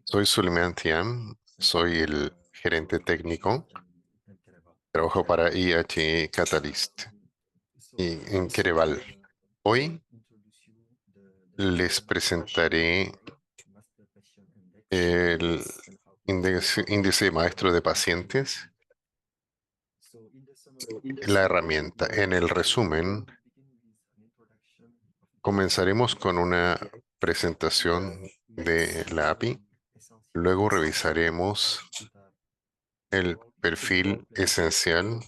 Soy Suleiman Thiam, soy el gerente técnico, trabajo para IH Catalyst y en Kereval. Hoy les presentaré el índice maestro de pacientes, la herramienta. En el resumen, comenzaremos con una presentación de la API, luego revisaremos el perfil esencial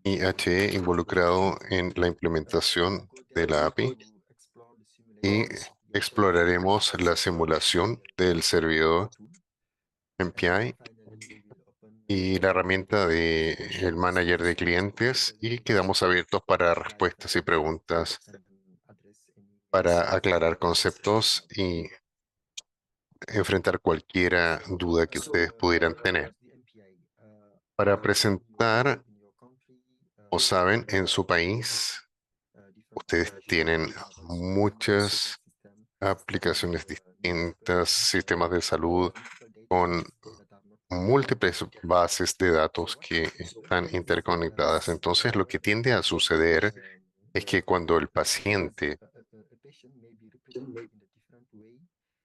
IHE involucrado en la implementación de la API y exploraremos la simulación del servidor MPI y la herramienta de el manager de clientes y quedamos abiertos para respuestas y preguntas para aclarar conceptos y enfrentar cualquier duda que ustedes pudieran tener. Para presentar, como saben, en su país ustedes tienen muchas aplicaciones distintas, sistemas de salud con múltiples bases de datos que están interconectadas. Entonces, lo que tiende a suceder es que cuando el paciente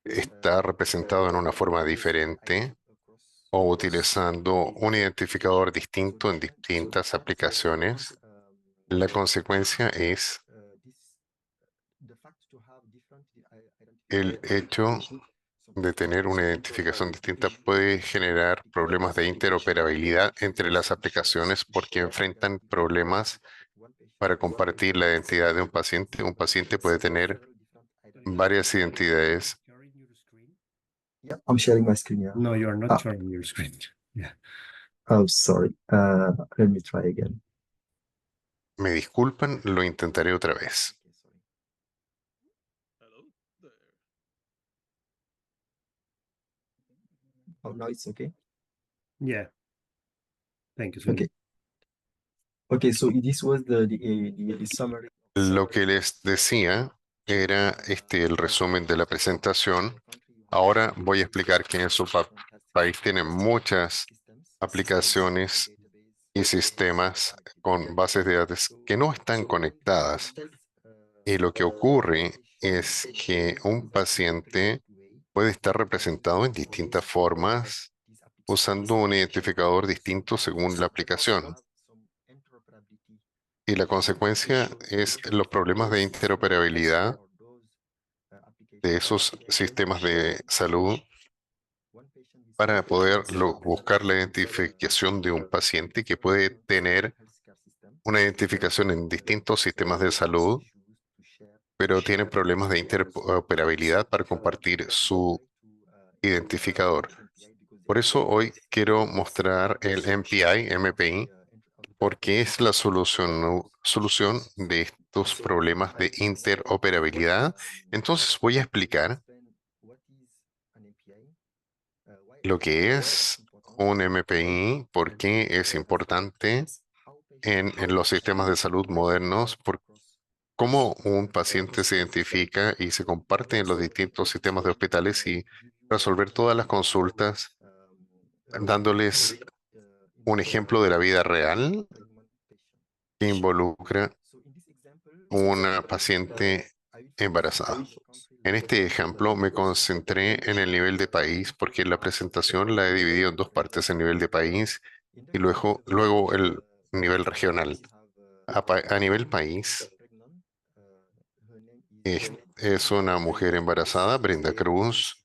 está representado en una forma diferente o utilizando un identificador distinto en distintas aplicaciones, la consecuencia es el hecho de tener una identificación distinta puede generar problemas de interoperabilidad entre las aplicaciones porque enfrentan problemas para compartir la identidad de un paciente. Un paciente puede tener varias identidades. Yeah, I'm sharing my screen, yeah. No, you are not sharing your screen. Yeah. Oh, sorry. Let me try again. Me disculpan, lo intentaré otra vez. Oh, now it's okay. Yeah. Thank you, Okay. Sunil. Okay, so this was the summary. Lo que les decía era el resumen de la presentación. Ahora voy a explicar que en su país tienen muchas aplicaciones y sistemas con bases de datos que no están conectadas. Y lo que ocurre es que un paciente puede estar representado en distintas formas usando un identificador distinto según la aplicación. Y la consecuencia es los problemas de interoperabilidad de esos sistemas de salud para poder buscar la identificación de un paciente que puede tener una identificación en distintos sistemas de salud, pero tiene problemas de interoperabilidad para compartir su identificador. Por eso hoy quiero mostrar el MPI, porque es la solución de estos problemas de interoperabilidad. Entonces voy a explicar lo que es un MPI, por qué es importante en los sistemas de salud modernos, por cómo un paciente se identifica y se comparte en los distintos sistemas de hospitales y resolver todas las consultas, dándoles un ejemplo de la vida real que involucra una paciente embarazada. En este ejemplo me concentré en el nivel de país porque la presentación la he dividido en dos partes, el nivel de país y luego el nivel regional. A nivel país, es una mujer embarazada, Brenda Cruz.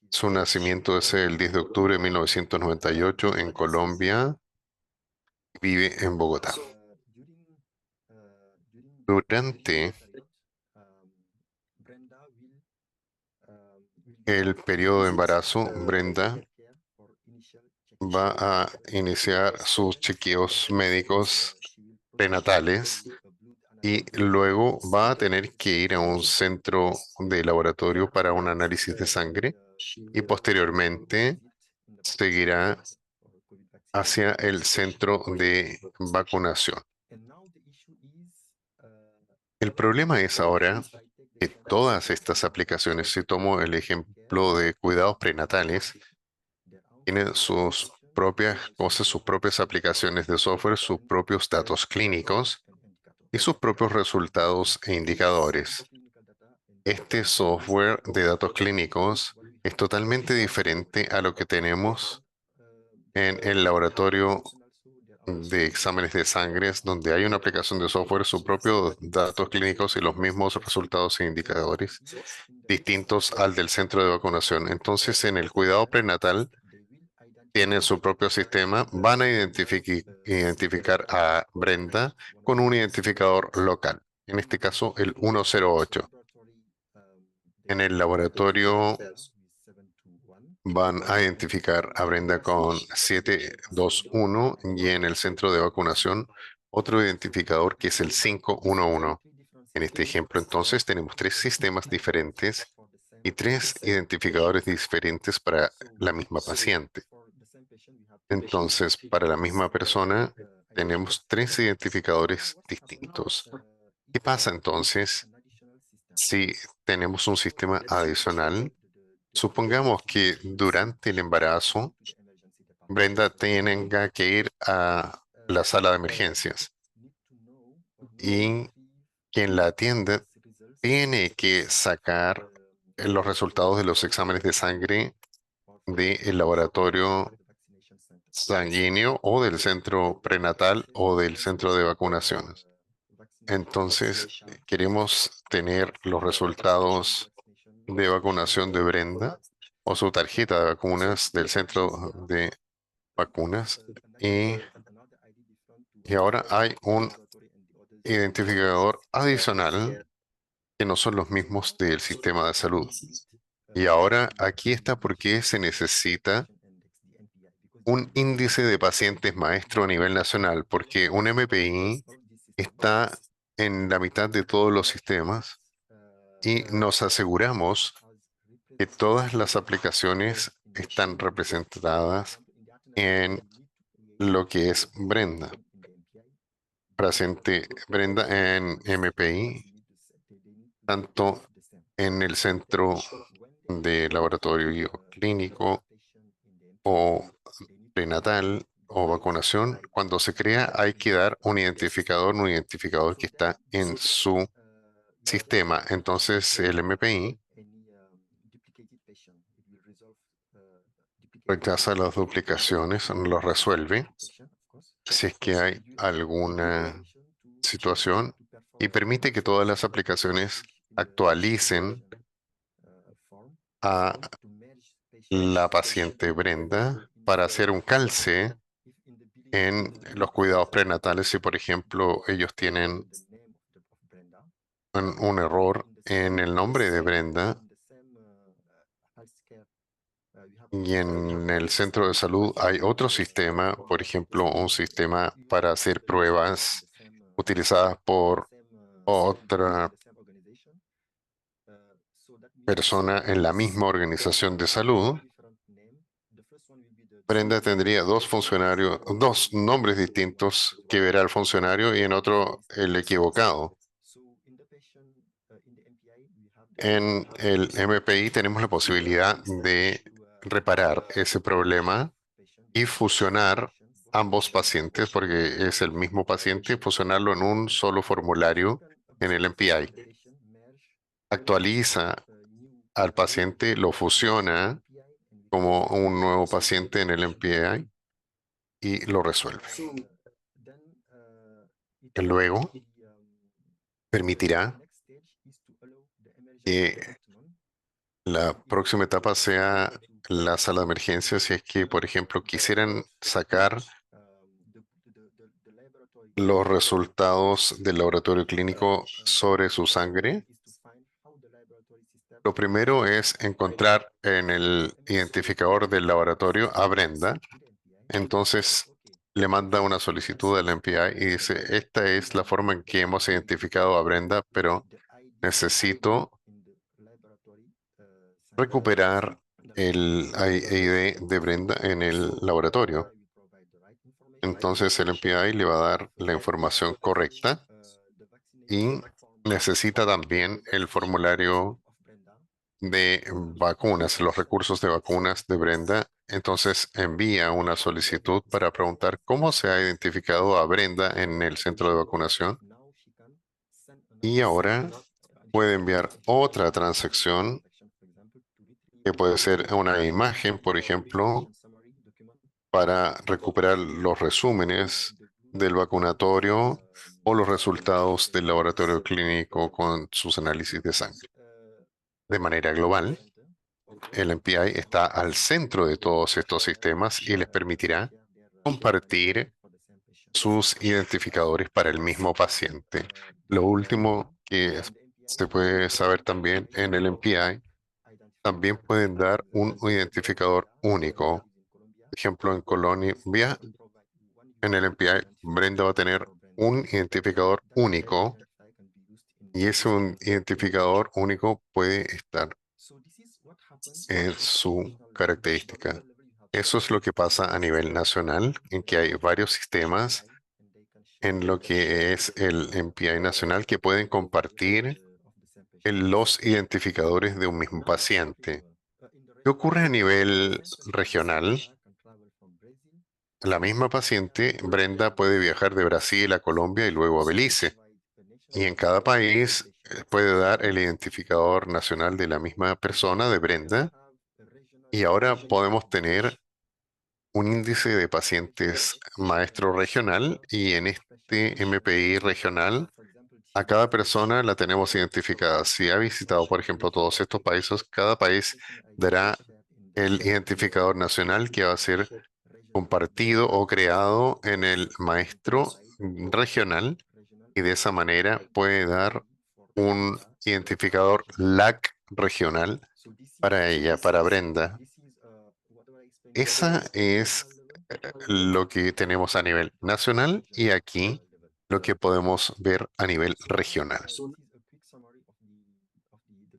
Su nacimiento es el 10 de octubre de 1998 en Colombia. Vive en Bogotá. Durante el periodo de embarazo, Brenda va a iniciar sus chequeos médicos prenatales y luego va a tener que ir a un centro de laboratorio para un análisis de sangre y posteriormente seguirá hacia el centro de vacunación. El problema es ahora que todas estas aplicaciones, si tomo el ejemplo de cuidados prenatales, tienen sus propias cosas, sus propias aplicaciones de software, sus propios datos clínicos y sus propios resultados e indicadores. Este software de datos clínicos es totalmente diferente a lo que tenemos en el laboratorio de exámenes de sangre, donde hay una aplicación de software, sus propios datos clínicos y los mismos resultados e indicadores, distintos al del centro de vacunación. Entonces, en el cuidado prenatal, tienen su propio sistema, van a identificar a Brenda con un identificador local, en este caso el 108. En el laboratorio van a identificar a Brenda con 721 y en el centro de vacunación otro identificador que es el 511. En este ejemplo, entonces, tenemos tres sistemas diferentes y tres identificadores diferentes para la misma paciente. Entonces, para la misma persona, tenemos tres identificadores distintos. ¿Qué pasa entonces si tenemos un sistema adicional? Supongamos que durante el embarazo, Brenda tenga que ir a la sala de emergencias y quien la atiende tiene que sacar los resultados de los exámenes de sangre del laboratorio sanguíneo o del centro prenatal o del centro de vacunaciones. Entonces, queremos tener los resultados de vacunación de Brenda o su tarjeta de vacunas del centro de vacunas y ahora hay un identificador adicional que no son los mismos del sistema de salud. Y ahora aquí está porque se necesita un índice de pacientes maestro a nivel nacional, porque un MPI está en la mitad de todos los sistemas y nos aseguramos que todas las aplicaciones están representadas en lo que es Brenda. Presente Brenda en MPI, tanto en el centro de laboratorio clínico o prenatal o vacunación. Cuando se crea hay que dar un identificador que está en su sistema. Entonces el MPI rechaza las duplicaciones, lo resuelve si es que hay alguna situación y permite que todas las aplicaciones actualicen a la paciente Brenda para hacer un calce en los cuidados prenatales si, por ejemplo, ellos tienen un error en el nombre de Brenda y en el centro de salud hay otro sistema, por ejemplo, un sistema para hacer pruebas utilizadas por otra persona en la misma organización de salud. Brenda tendría dos funcionarios, dos nombres distintos que verá el funcionario y en otro el equivocado. En el MPI tenemos la posibilidad de reparar ese problema y fusionar ambos pacientes, porque es el mismo paciente, fusionarlo en un solo formulario en el MPI. Actualiza al paciente, lo fusiona como un nuevo paciente en el MPI y lo resuelve. Luego permitirá que la próxima etapa sea la sala de emergencias si es que, por ejemplo, quisieran sacar los resultados del laboratorio clínico sobre su sangre. Lo primero es encontrar en el identificador del laboratorio a Brenda. Entonces le manda una solicitud al MPI y dice, esta es la forma en que hemos identificado a Brenda, pero necesito recuperar el ID de Brenda en el laboratorio. Entonces el MPI le va a dar la información correcta y necesita también el formulario de vacunas, los recursos de vacunas de Brenda. Entonces envía una solicitud para preguntar cómo se ha identificado a Brenda en el centro de vacunación. Y ahora puede enviar otra transacción que puede ser una imagen, por ejemplo, para recuperar los resúmenes del vacunatorio o los resultados del laboratorio clínico con sus análisis de sangre. De manera global, el MPI está al centro de todos estos sistemas y les permitirá compartir sus identificadores para el mismo paciente. Lo último que se puede saber también en el MPI, también pueden dar un identificador único. Por ejemplo, en Colombia, en el MPI, Brenda va a tener un identificador único y ese un identificador único puede estar en su característica. Eso es lo que pasa a nivel nacional, en que hay varios sistemas en lo que es el MPI nacional que pueden compartir los identificadores de un mismo paciente. ¿Qué ocurre a nivel regional? La misma paciente, Brenda, puede viajar de Brasil a Colombia y luego a Belice. Y en cada país puede dar el identificador nacional de la misma persona, de Brenda. Y ahora podemos tener un índice de pacientes maestro regional y en este MPI regional a cada persona la tenemos identificada. Si ha visitado, por ejemplo, todos estos países, cada país dará el identificador nacional que va a ser compartido o creado en el maestro regional y de esa manera puede dar un identificador LAC regional para ella, para Brenda. Esa es lo que tenemos a nivel nacional y aquí lo que podemos ver a nivel regional.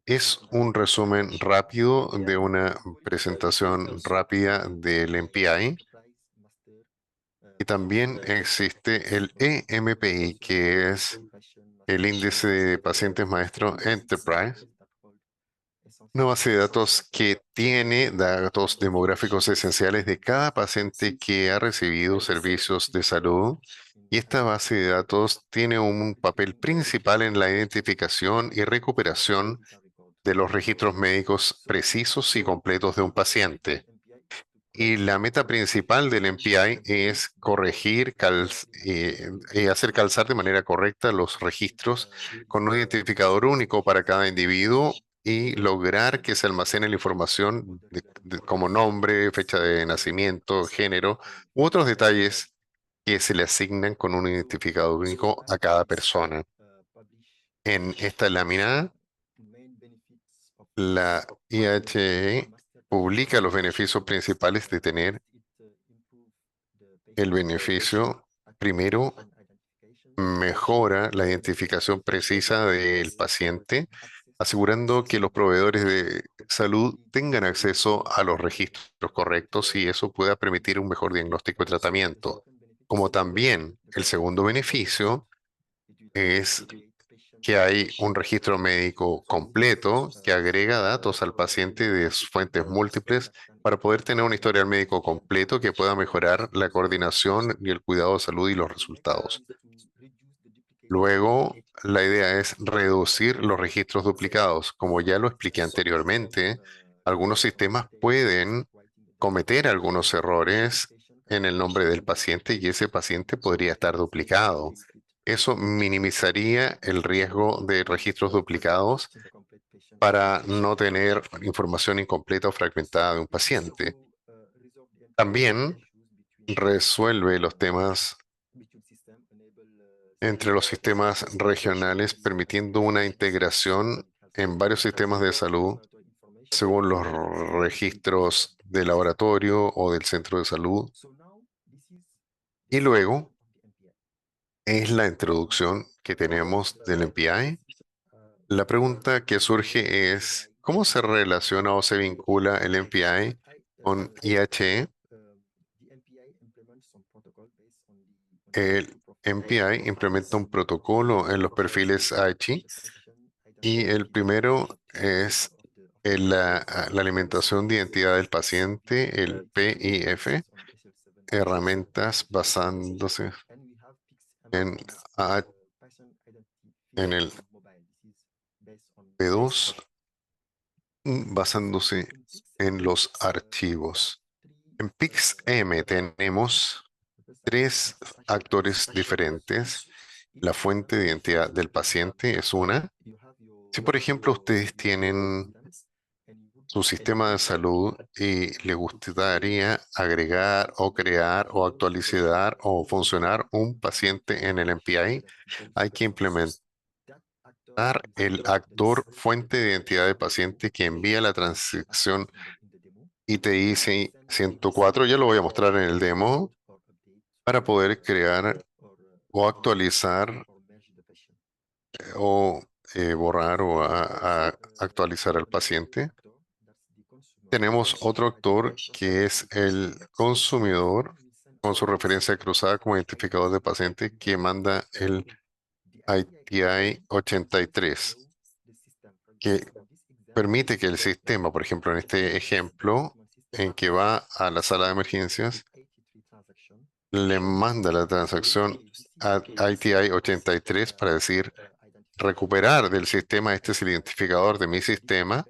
Es un resumen rápido de una presentación rápida del MPI y también existe el EMPI, que es el índice de pacientes maestro Enterprise, una base de datos que tiene datos demográficos esenciales de cada paciente que ha recibido servicios de salud. Y esta base de datos tiene un papel principal en la identificación y recuperación de los registros médicos precisos y completos de un paciente. Y la meta principal del MPI es corregir y hacer calzar de manera correcta los registros con un identificador único para cada individuo y lograr que se almacene la información como nombre, fecha de nacimiento, género u otros detalles que se le asignan con un identificador único a cada persona. En esta lámina, la IHE publica los beneficios principales de tener el beneficio. Primero, mejora la identificación precisa del paciente, asegurando que los proveedores de salud tengan acceso a los registros correctos y eso pueda permitir un mejor diagnóstico y tratamiento. Como también el segundo beneficio es que hay un registro médico completo que agrega datos al paciente de fuentes múltiples para poder tener un historial médico completo que pueda mejorar la coordinación y el cuidado de salud y los resultados. Luego, la idea es reducir los registros duplicados. Como ya lo expliqué anteriormente, algunos sistemas pueden cometer algunos errores en el nombre del paciente y ese paciente podría estar duplicado. Eso minimizaría el riesgo de registros duplicados para no tener información incompleta o fragmentada de un paciente. También resuelve los temas entre los sistemas regionales, permitiendo una integración en varios sistemas de salud según los registros del laboratorio o del centro de salud. Y luego es la introducción que tenemos del MPI. La pregunta que surge es, ¿cómo se relaciona o se vincula el MPI con IHE? El MPI implementa un protocolo en los perfiles AICHI y el primero es la alimentación de identidad del paciente, el PIF, herramientas basándose en, en el P2, basándose en los archivos. En PIX-M tenemos tres actores diferentes. La fuente de identidad del paciente es una. Si, por ejemplo, ustedes tienen su sistema de salud y le gustaría agregar o crear o actualizar o funcionar un paciente en el MPI, hay que implementar el actor fuente de identidad del paciente que envía la transacción ITI 104, ya lo voy a mostrar en el demo, para poder crear o actualizar o borrar o actualizar al paciente. Tenemos otro actor que es el consumidor con su referencia cruzada como identificador de paciente que manda el ITI 83, que permite que el sistema, por ejemplo, en este ejemplo, en que va a la sala de emergencias, le manda la transacción a ITI 83 para decir, recuperar del sistema, este es el identificador de mi sistema,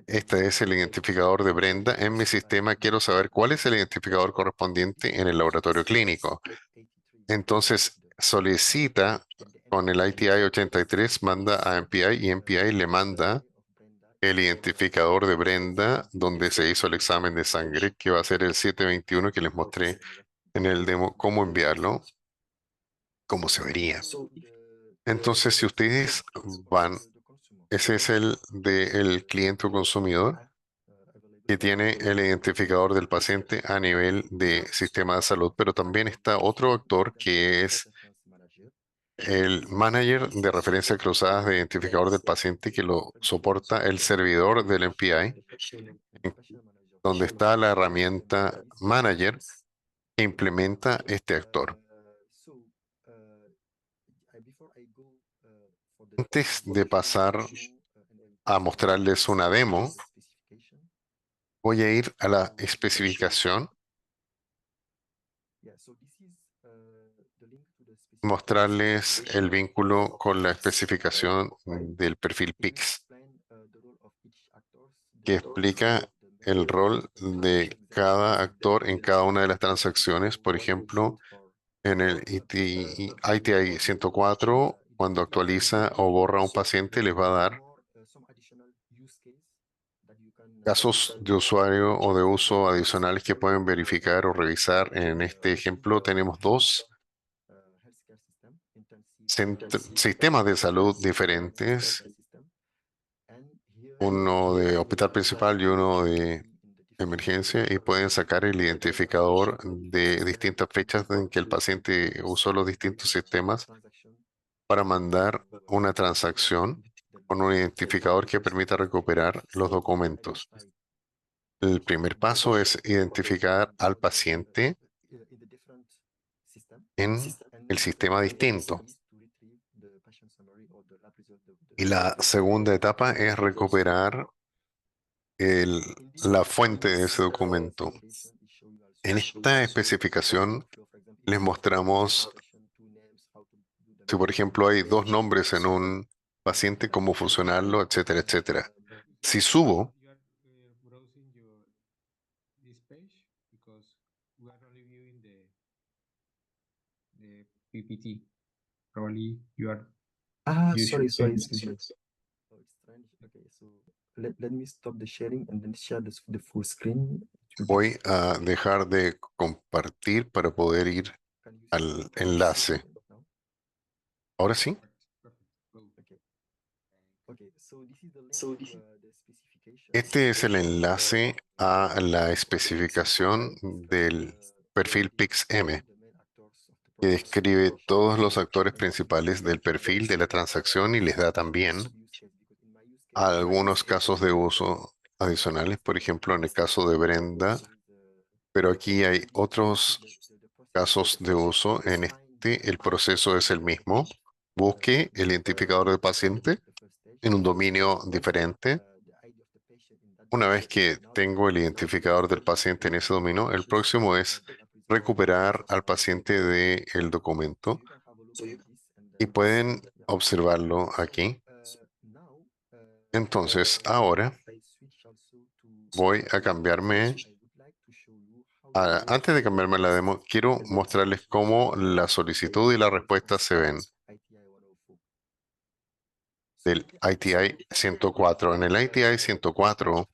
este es el identificador de Brenda en mi sistema, quiero saber cuál es el identificador correspondiente en el laboratorio clínico. Entonces solicita con el ITI 83, manda a MPI y MPI le manda el identificador de Brenda donde se hizo el examen de sangre, que va a ser el 721 que les mostré en el demo, cómo enviarlo, cómo se vería. Entonces, si ustedes van, ese es el del cliente o consumidor que tiene el identificador del paciente a nivel de sistema de salud, pero también está otro actor que es el manager de referencia cruzadas de identificador del paciente que lo soporta el servidor del MPI, donde está la herramienta manager que implementa este actor. Antes de pasar a mostrarles una demo, voy a ir a la especificación, mostrarles el vínculo con la especificación del perfil PIX, que explica el rol de cada actor en cada una de las transacciones. Por ejemplo, en el ITI 104, cuando actualiza o borra a un paciente, les va a dar casos de usuario o de uso adicionales que pueden verificar o revisar. En este ejemplo tenemos dos sistemas de salud diferentes, uno de hospital principal y uno de emergencia, y pueden sacar el identificador de distintas fechas en que el paciente usó los distintos sistemas para mandar una transacción con un identificador que permita recuperar los documentos. El primer paso es identificar al paciente en el sistema distinto. Y la segunda etapa es recuperar la fuente de ese documento. En esta especificación les mostramos, si por ejemplo hay dos nombres en un paciente, cómo fusionarlo, etcétera, etcétera. Si subo, You are browsing this page because we are only viewing the PPT. Probably you are. Sorry, should change excuse me. Oh, it's strange. Okay, so let me stop the sharing and then share the full screen. voy a dejar de compartir para poder ir al enlace. Ahora sí. Este es el enlace a la especificación del perfil PIX-M, que describe todos los actores principales del perfil de la transacción y les da también algunos casos de uso adicionales, por ejemplo, en el caso de Brenda, pero aquí hay otros casos de uso en Nuevamente, el proceso es el mismo. Busque el identificador del paciente en un dominio diferente. Una vez que tengo el identificador del paciente en ese dominio, el próximo es recuperar al paciente del documento y pueden observarlo aquí. Entonces, ahora voy a cambiarme. Antes de cambiarme a la demo, quiero mostrarles cómo la solicitud y la respuesta se ven del ITI 104. En el ITI 104,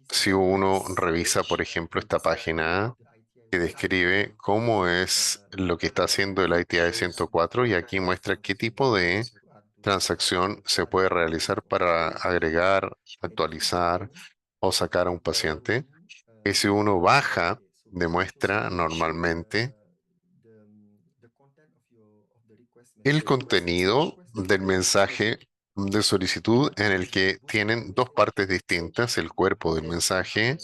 si uno revisa, por ejemplo, esta página que describe cómo es lo que está haciendo el ITI 104 y aquí muestra qué tipo de transacción se puede realizar para agregar, actualizar o sacar a un paciente. Y si uno baja, demuestra normalmente el contenido del mensaje de solicitud en el que tienen dos partes distintas, el cuerpo del mensaje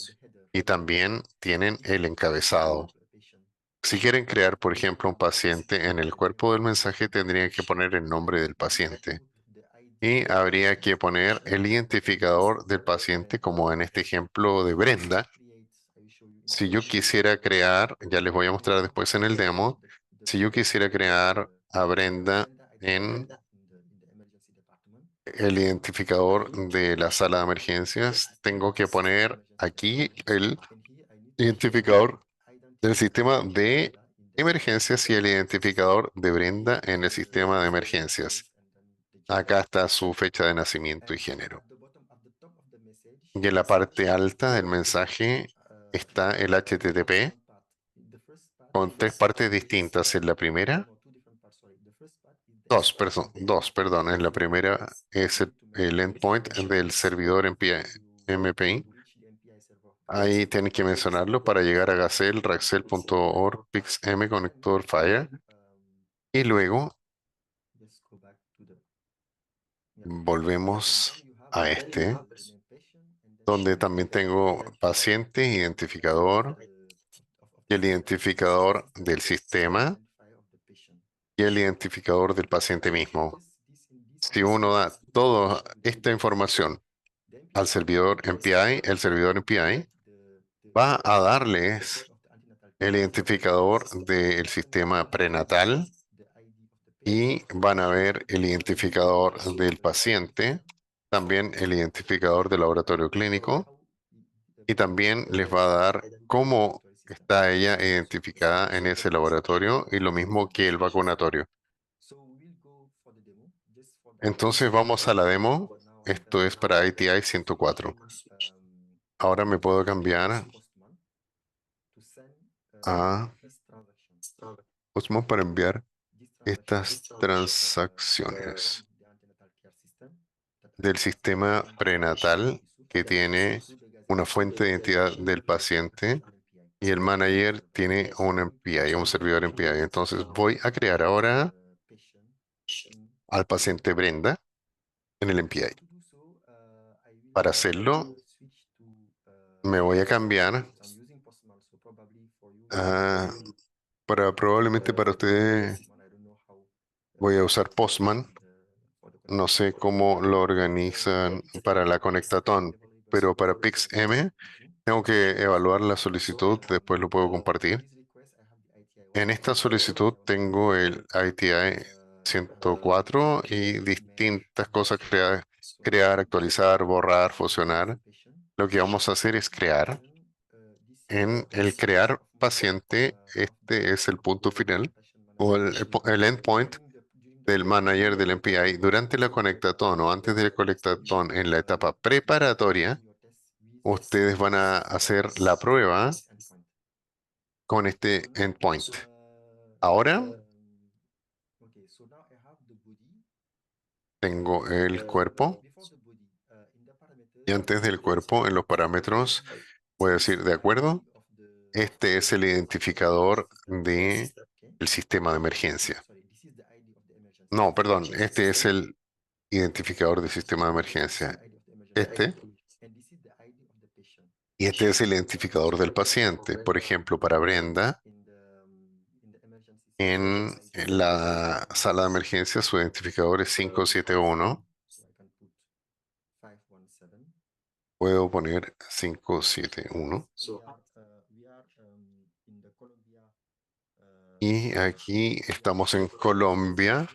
y también tienen el encabezado. Si quieren crear, por ejemplo, un paciente en el cuerpo del mensaje, tendrían que poner el nombre del paciente y habría que poner el identificador del paciente, como en este ejemplo de Brenda. Si yo quisiera crear, ya les voy a mostrar después en el demo, si yo quisiera crear a Brenda en el identificador de la sala de emergencias, tengo que poner aquí el identificador del sistema de emergencias y el identificador de Brenda en el sistema de emergencias. Acá está su fecha de nacimiento y género. Y en la parte alta del mensaje está el HTTP con tres partes distintas. En la primera, perdón. En la primera es el endpoint del servidor MPI. Ahí tienen que mencionarlo para llegar a Gacel, Raxel.org, PixM, Conector Fire. Y luego volvemos a este, donde también tengo paciente, identificador, y el identificador del sistema y el identificador del paciente mismo. Si uno da toda esta información al servidor MPI, el servidor MPI va a darles el identificador del sistema prenatal y van a ver el identificador del paciente, también el identificador del laboratorio clínico y también les va a dar cómo está ella identificada en ese laboratorio y lo mismo que el vacunatorio. Entonces vamos a la demo. Esto es para ITI 104. Ahora me puedo cambiar a Osmo para enviar estas transacciones del sistema prenatal que tiene una fuente de identidad del paciente y el manager tiene un MPI, un servidor MPI. Entonces voy a crear ahora al paciente Brenda en el MPI. Para hacerlo, me voy a cambiar a, probablemente para ustedes voy a usar Postman. No sé cómo lo organizan para la Conectatón, pero para PixM tengo que evaluar la solicitud, después lo puedo compartir. En esta solicitud tengo el ITI 104 y distintas cosas crear, actualizar, borrar, fusionar. Lo que vamos a hacer es crear. En el crear paciente, este es el punto final o el endpoint del manager del MPI. Durante la conectatón o antes de la conectatón, en la etapa preparatoria, ustedes van a hacer la prueba con este endpoint. Ahora tengo el cuerpo y antes del cuerpo, en los parámetros, voy a decir, de acuerdo, este es el identificador del sistema de emergencia. No, perdón, este es el identificador del sistema de emergencia. Este, y este es el identificador del paciente. Por ejemplo, para Brenda, En la sala de emergencia, su identificador es 571. So I can put 517. Puedo poner 571. We are in the Colombia. Y aquí estamos en Colombia.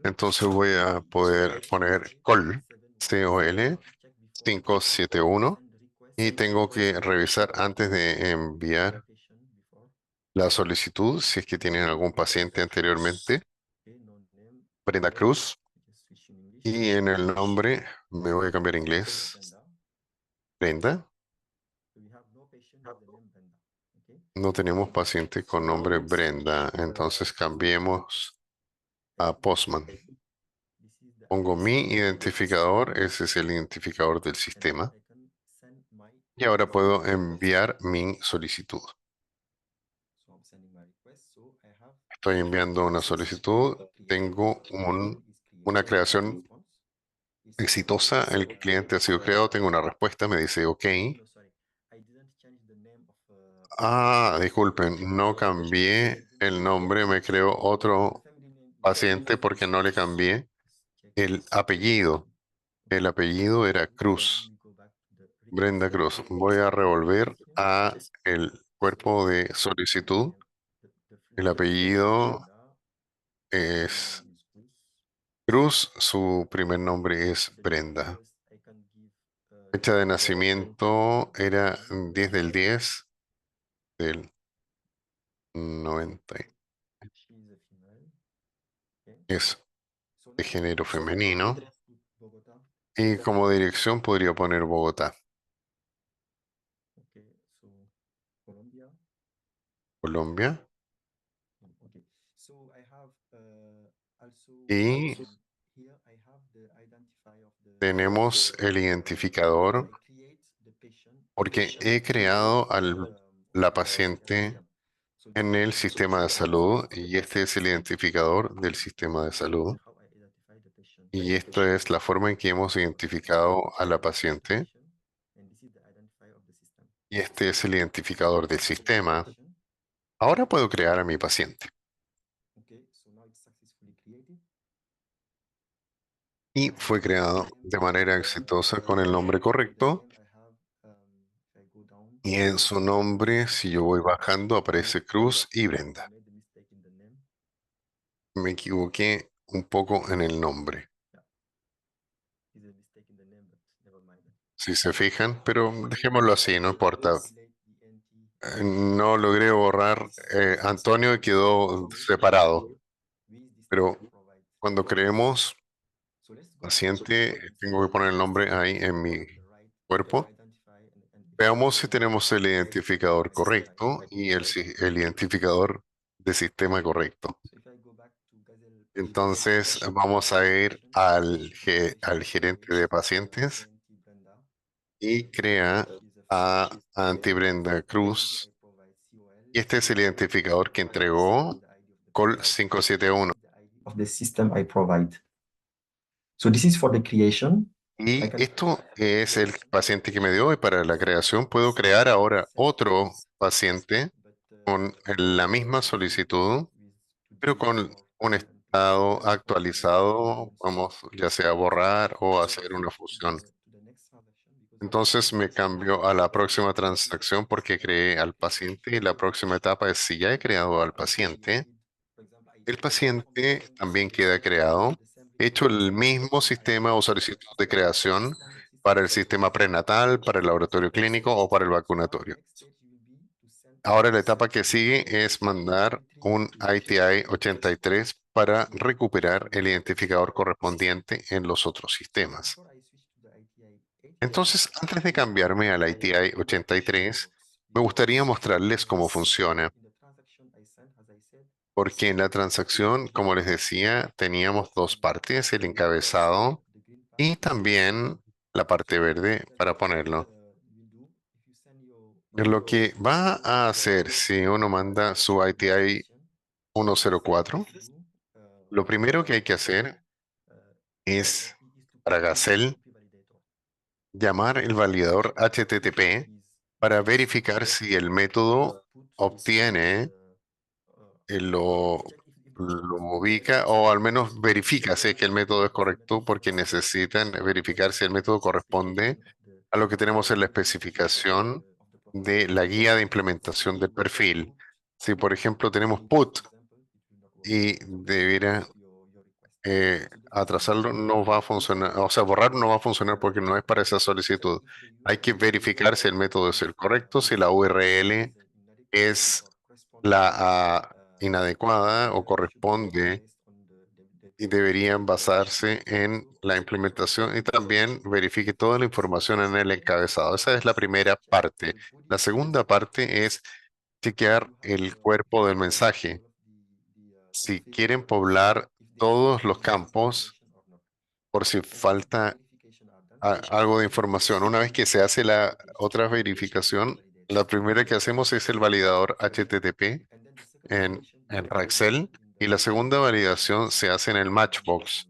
Entonces voy a poder poner COL, COL 571. Y tengo que revisar antes de enviar la solicitud, si es que tienen algún paciente anteriormente, Brenda Cruz. Y en el nombre me voy a cambiar a inglés, Brenda. No tenemos paciente con nombre Brenda, entonces cambiemos a Postman. Pongo mi identificador, ese es el identificador del sistema. Y ahora puedo enviar mi solicitud. Estoy enviando una solicitud. Tengo una creación exitosa. El cliente ha sido creado. Tengo una respuesta. Me dice OK. Ah, disculpen, no cambié el nombre. Me creó otro paciente porque no le cambié el apellido. El apellido era Cruz. Brenda Cruz. Voy a revolver a el cuerpo de solicitud. El apellido es Cruz, su primer nombre es Brenda. Fecha de nacimiento era 10 del 10 del 90. Es de género femenino. Y como dirección podría poner Bogotá, Colombia. Y tenemos el identificador porque he creado a la paciente en el sistema de salud y este es el identificador del sistema de salud. Y esta es la forma en que hemos identificado a la paciente. Y este es el identificador del sistema. Ahora puedo crear a mi paciente. Y fue creado de manera exitosa con el nombre correcto. Y en su nombre, si yo voy bajando, aparece Cruz y Brenda. Me equivoqué un poco en el nombre, si se fijan, pero dejémoslo así, no importa. No logré borrar Antonio y quedó separado, pero cuando creemos paciente, tengo que poner el nombre ahí en mi cuerpo. Veamos si tenemos el identificador correcto y el identificador de sistema correcto. Entonces vamos a ir al gerente de pacientes y crea a Anti-Brenda Cruz. Y este es el identificador que entregó Col 571. Of the system I provide. So this is for the creation. Y esto es el paciente que me dio y para la creación puedo crear ahora otro paciente con la misma solicitud, pero con un estado actualizado, vamos ya sea borrar o hacer una fusión. Entonces me cambio a la próxima transacción porque creé al paciente y la próxima etapa es si ya he creado al paciente, el paciente también queda creado. He hecho el mismo sistema o solicitud de creación para el sistema prenatal, para el laboratorio clínico o para el vacunatorio. Ahora la etapa que sigue es mandar un ITI 83 para recuperar el identificador correspondiente en los otros sistemas. Entonces, antes de cambiarme al ITI 83, me gustaría mostrarles cómo funciona, porque en la transacción, como les decía, teníamos dos partes, el encabezado y también la parte verde para ponerlo. Lo que va a hacer si uno manda su ITI 104, lo primero que hay que hacer es para Gacel llamar el validador HTTP para verificar si el método obtiene lo, lo ubica o al menos verifica si es que el método es correcto porque necesitan verificar si el método corresponde a lo que tenemos en la especificación de la guía de implementación del perfil. Si, por ejemplo, tenemos put y debiera atrasarlo, no va a funcionar, o sea, borrar no va a funcionar porque no es para esa solicitud. Hay que verificar si el método es el correcto, si la URL es la inadecuada o corresponde y deberían basarse en la implementación y también verifique toda la información en el encabezado. Esa es la primera parte. La segunda parte es chequear el cuerpo del mensaje. Si quieren poblar todos los campos, por si falta algo de información. Una vez que se hace la otra verificación, la primera que hacemos es el validador HTTP en Raxel y la segunda validación se hace en el Matchbox.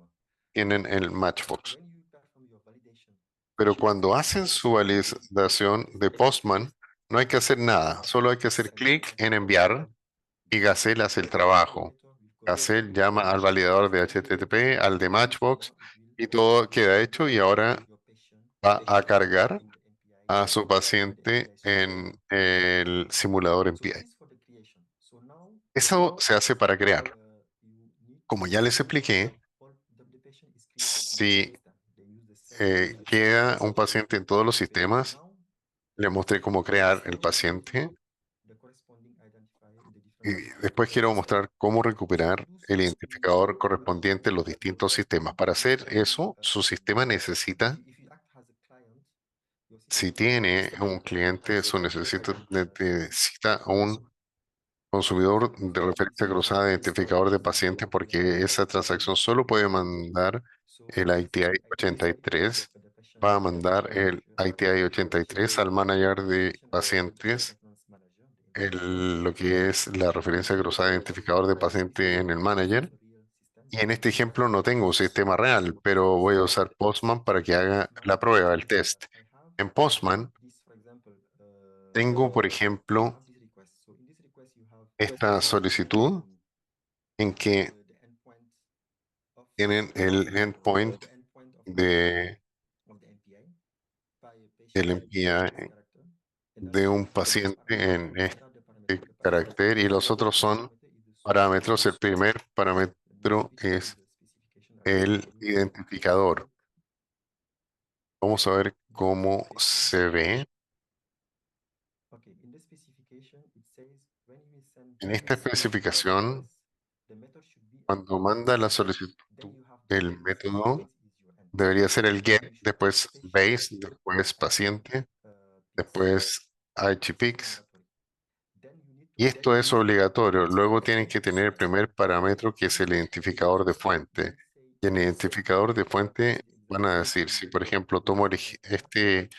Tienen el Matchbox. Pero cuando hacen su validación de Postman, no hay que hacer nada, solo hay que hacer clic en enviar y Gazelle hace el trabajo. Gazelle llama al validador de HTTP, al de Matchbox y todo queda hecho y ahora va a cargar a su paciente en el simulador MPI. Eso se hace para crear. Como ya les expliqué, si queda un paciente en todos los sistemas, le mostré cómo crear el paciente y después quiero mostrar cómo recuperar el identificador correspondiente en los distintos sistemas. Para hacer eso, su sistema necesita, si tiene un cliente, eso necesita un consumidor de referencia cruzada de identificador de paciente porque esa transacción solo puede mandar el ITI 83. Va a mandar el ITI 83 al manager de pacientes, lo que es la referencia cruzada de identificador de paciente en el manager. Y en este ejemplo no tengo un sistema real, pero voy a usar Postman para que haga la prueba, el test. En Postman tengo, por ejemplo, esta solicitud en que tienen el endpoint de el MPI de un paciente en este carácter y los otros son parámetros. El primer parámetro es el identificador. Vamos a ver cómo se ve. En esta especificación, cuando manda la solicitud, el método debería ser el get, después base, después paciente, después HPX. Y esto es obligatorio. Luego tienen que tener el primer parámetro que es el identificador de fuente. Y en el identificador de fuente van a decir, si por ejemplo tomo este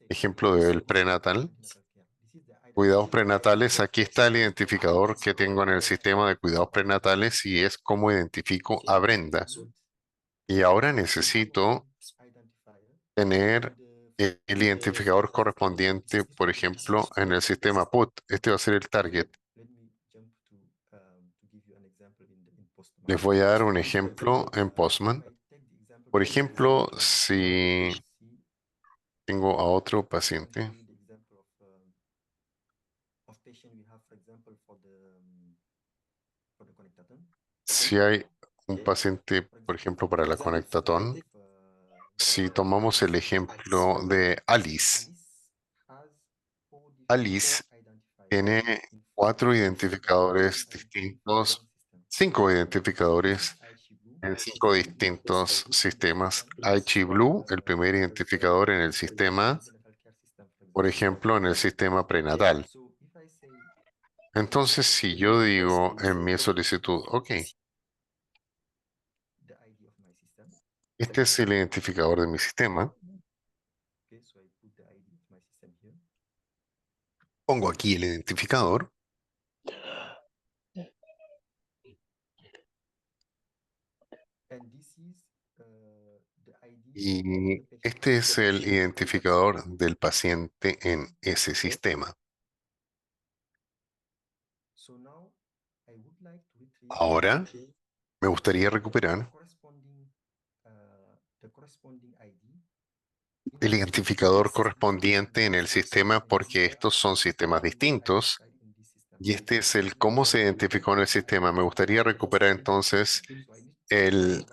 ejemplo del prenatal, cuidados prenatales, aquí está el identificador que tengo en el sistema de cuidados prenatales y es cómo identifico a Brenda. Y ahora necesito tener el identificador correspondiente, por ejemplo, en el sistema PUT. Este va a ser el target. Les voy a dar un ejemplo en Postman. Por ejemplo, si tengo a otro paciente, si hay un paciente, por ejemplo, para la conectatón, si tomamos el ejemplo de Alice, Alice tiene cuatro identificadores distintos, cinco identificadores en cinco distintos sistemas. Blue, el primer identificador en el sistema, por ejemplo, en el sistema prenatal. Entonces, si yo digo en mi solicitud, ok, este es el identificador de mi sistema, pongo aquí el identificador y este es el identificador del paciente en ese sistema. Ahora me gustaría recuperar el identificador correspondiente en el sistema porque estos son sistemas distintos y este es el cómo se identificó en el sistema. Me gustaría recuperar entonces el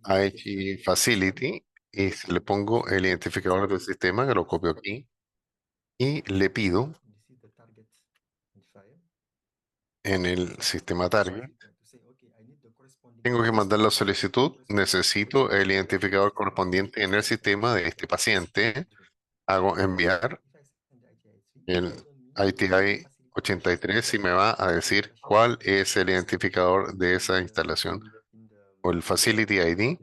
IG Facility y si le pongo el identificador del sistema, que lo copio aquí, y le pido en el sistema target, tengo que mandar la solicitud, necesito el identificador correspondiente en el sistema de este paciente, hago enviar el ITI 83 y me va a decir cuál es el identificador de esa instalación o el Facility ID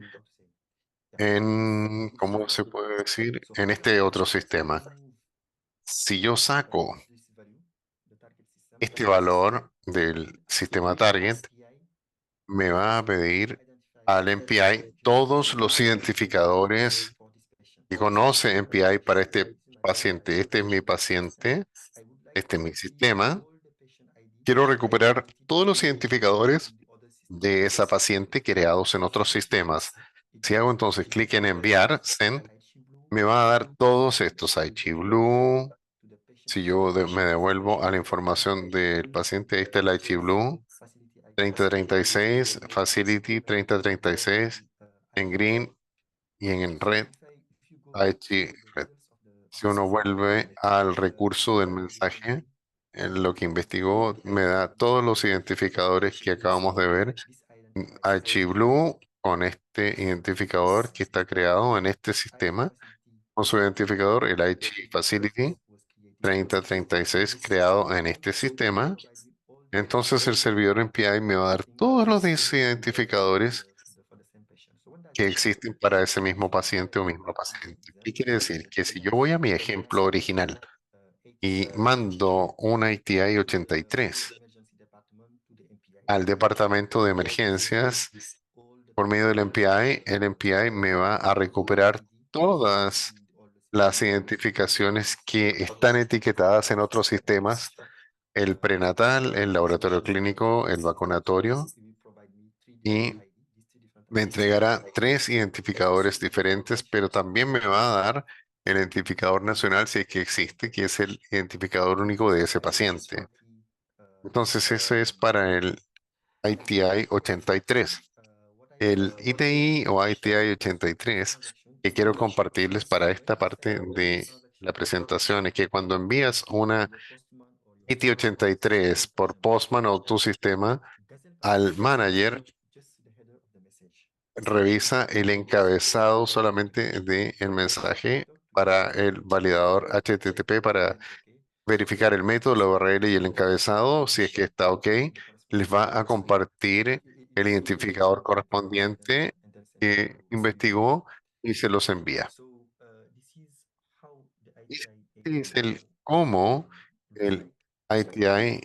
en, ¿cómo se puede decir? En este otro sistema. Si yo saco este valor del sistema target, me va a pedir al MPI todos los identificadores que conoce MPI para este paciente. Este es mi paciente, este es mi sistema. Quiero recuperar todos los identificadores de esa paciente creados en otros sistemas. Si hago entonces clic en enviar, send, me va a dar todos estos Blue. Si yo me devuelvo a la información del paciente, ahí está el Blue 3036, Facility 3036, en green y en red, Red. Si uno vuelve al recurso del mensaje, en lo que investigó, me da todos los identificadores que acabamos de ver. Blue con este identificador que está creado en este sistema, con su identificador, el Facility 3036 creado en este sistema. Entonces el servidor MPI me va a dar todos los identificadores que existen para ese mismo paciente o misma paciente. ¿Qué quiere decir? Que si yo voy a mi ejemplo original y mando un ITI 83 al departamento de emergencias por medio del MPI, el MPI me va a recuperar todas las identificaciones que están etiquetadas en otros sistemas, el prenatal, el laboratorio clínico, el vacunatorio, y me entregará tres identificadores diferentes, pero también me va a dar el identificador nacional si es que existe, que es el identificador único de ese paciente. Entonces, eso es para el ITI 83. El ITI o ITI 83 que quiero compartirles para esta parte de la presentación es que cuando envías una ITI 83 por Postman o tu sistema al manager, revisa el encabezado solamente del mensaje para el validador HTTP para verificar el método, la URL y el encabezado. Si es que está OK, les va a compartir el identificador correspondiente que investigó y se los envía. Y este es el cómo el ITI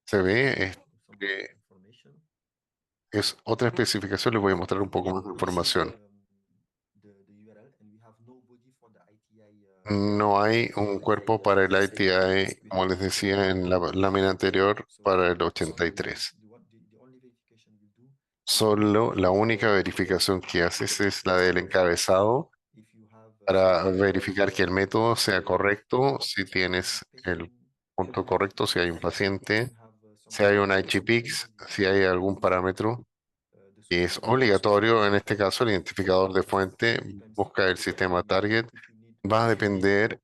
se ve. Es otra especificación, les voy a mostrar un poco más de información. No hay un cuerpo para el ITI, como les decía en la lámina anterior, para el 83. Solo la única verificación que haces es la del encabezado para verificar que el método sea correcto, si tienes el punto correcto, si hay un paciente, si hay un IGPix, si hay algún parámetro que es obligatorio. En este caso, el identificador de fuente busca el sistema target. Va a depender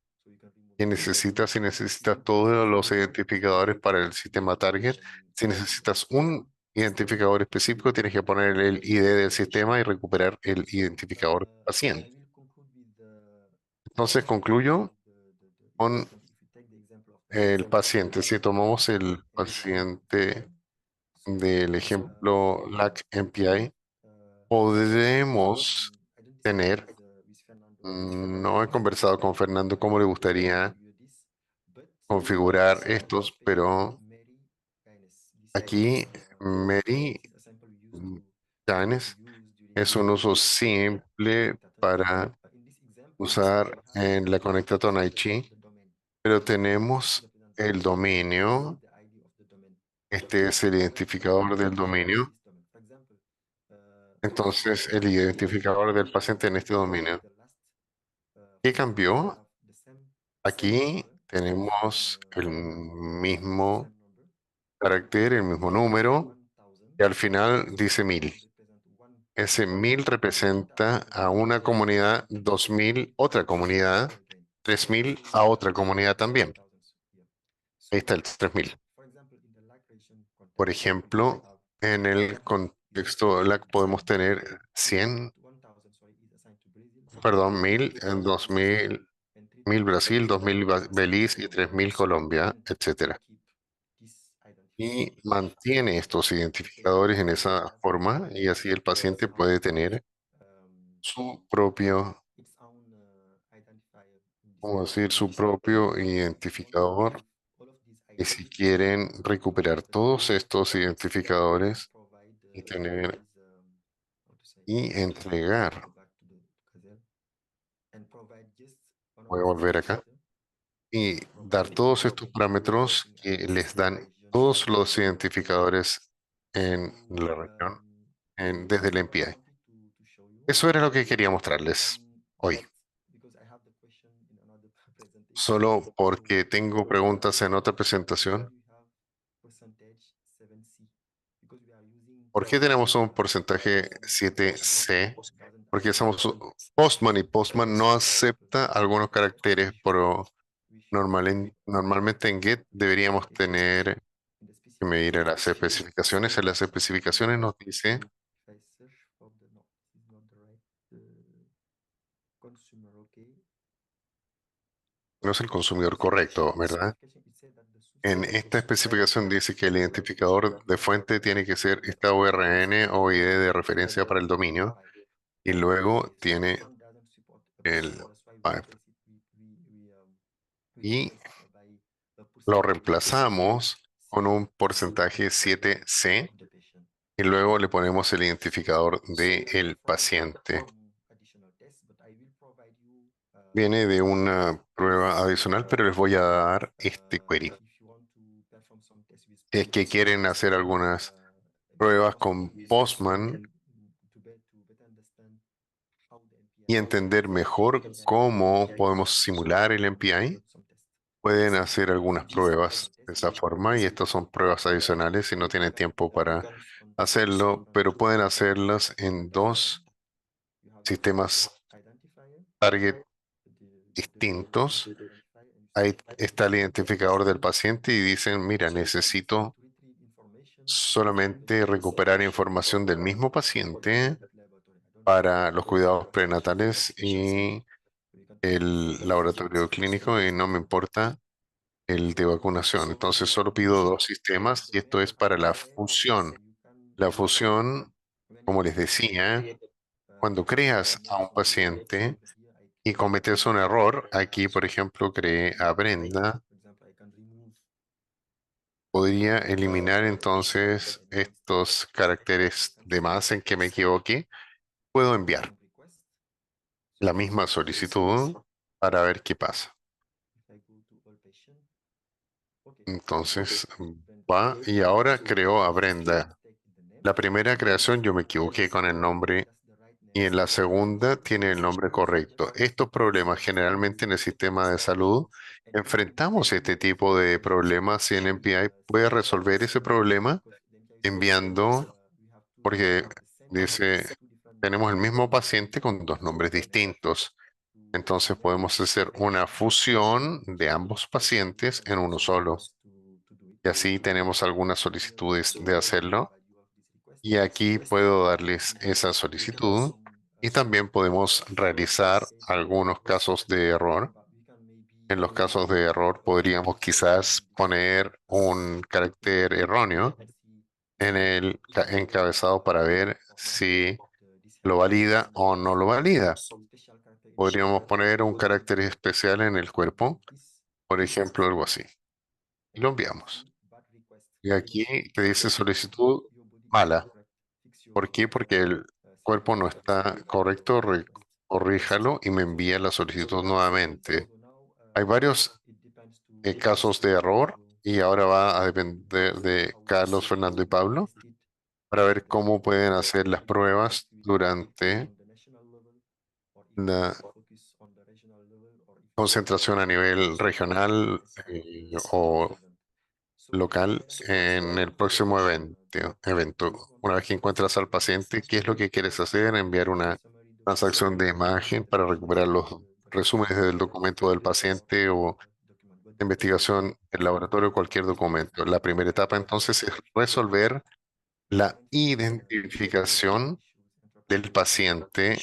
que necesitas, si necesitas todos los identificadores para el sistema target. Si necesitas un identificador específico, tienes que poner el ID del sistema y recuperar el identificador paciente. Entonces concluyo con el paciente. Si tomamos el paciente del ejemplo LAC MPI, podemos tener, no he conversado con Fernando cómo le gustaría configurar estos, pero aquí Mary Gaines es un uso simple para usar en la Conectaton IG, pero tenemos el dominio Este es el identificador del dominio. Entonces, el identificador del paciente en este dominio. ¿Qué cambió? Aquí tenemos el mismo carácter, el mismo número, y al final dice 1000. Ese 1000 representa a una comunidad, 2000 otra comunidad, 3000 a otra comunidad también. Ahí está el 3000. Por ejemplo, en el contexto LAC podemos tener 100, perdón, 1000, en 2000, 1000 Brasil, 2000 Belice y 3000 Colombia, etcétera. Y mantiene estos identificadores en esa forma y así el paciente puede tener su propio, ¿cómo decir? Su propio identificador. Y si quieren recuperar todos estos identificadores y tener y entregar, voy a volver acá y dar todos estos parámetros que les dan todos los identificadores en la región desde el MPI. Eso era lo que quería mostrarles hoy. Solo porque tengo preguntas en otra presentación. ¿Por qué tenemos un porcentaje 7C? Porque somos Postman y Postman no acepta algunos caracteres, pero normalmente en Get deberíamos tener que medir a las especificaciones. En las especificaciones nos dice, no es el consumidor correcto, ¿verdad? En esta especificación dice que el identificador de fuente tiene que ser esta URN o ID de referencia para el dominio y luego tiene el pipe. Y lo reemplazamos con un porcentaje 7C y luego le ponemos el identificador del paciente. Viene de una prueba adicional, pero les voy a dar este query. Es que quieren hacer algunas pruebas con Postman y entender mejor cómo podemos simular el MPI. Pueden hacer algunas pruebas de esa forma y estas son pruebas adicionales si no tienen tiempo para hacerlo, pero pueden hacerlas en dos sistemas target distintos. Ahí está el identificador del paciente y dicen, mira, necesito solamente recuperar información del mismo paciente para los cuidados prenatales y el laboratorio clínico y no me importa el de vacunación. Entonces solo pido dos sistemas y esto es para la fusión. La fusión, como les decía, cuando creas a un paciente y cometes un error, aquí por ejemplo creé a Brenda, podría eliminar entonces estos caracteres de más en que me equivoqué. Puedo enviar la misma solicitud para ver qué pasa. Entonces va y ahora creo a Brenda. La primera creación yo me equivoqué con el nombre y en la segunda tiene el nombre correcto. Estos problemas generalmente en el sistema de salud enfrentamos este tipo de problemas y el MPI puede resolver ese problema enviando, porque dice, tenemos el mismo paciente con dos nombres distintos. Entonces podemos hacer una fusión de ambos pacientes en uno solo. Y así tenemos algunas solicitudes de hacerlo. Y aquí puedo darles esa solicitud. Y también podemos realizar algunos casos de error. En los casos de error podríamos quizás poner un carácter erróneo en el encabezado para ver si lo valida o no lo valida. Podríamos poner un carácter especial en el cuerpo, por ejemplo, algo así. Y lo enviamos. Y aquí te dice solicitud mala. ¿Por qué? Porque el cuerpo no está correcto, corríjalo y me envía la solicitud nuevamente. Hay varios casos de error y ahora va a depender de Carlos, Fernando y Pablo para ver cómo pueden hacer las pruebas durante la concentración a nivel regional o local en el próximo evento. Una vez que encuentras al paciente, ¿qué es lo que quieres hacer? Enviar una transacción de imagen para recuperar los resúmenes del documento del paciente o investigación del laboratorio, cualquier documento. La primera etapa entonces es resolver la identificación del paciente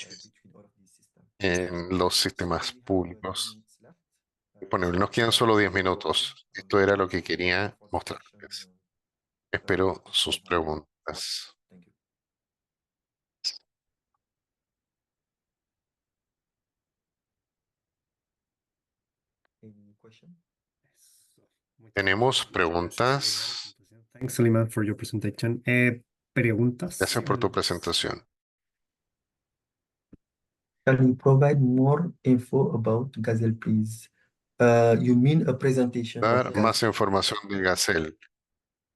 en los sistemas públicos disponibles. Nos quedan solo 10 minutos. Esto era lo que quería mostrarles. Espero sus preguntas. Thank you. Any question? Tenemos preguntas. Thanks, Suleiman, for your presentation. Preguntas. Gracias por tu presentación. Can you provide more info about Gazelle, please? You mean a presentation of Dar más Gazelle? información de Gacel.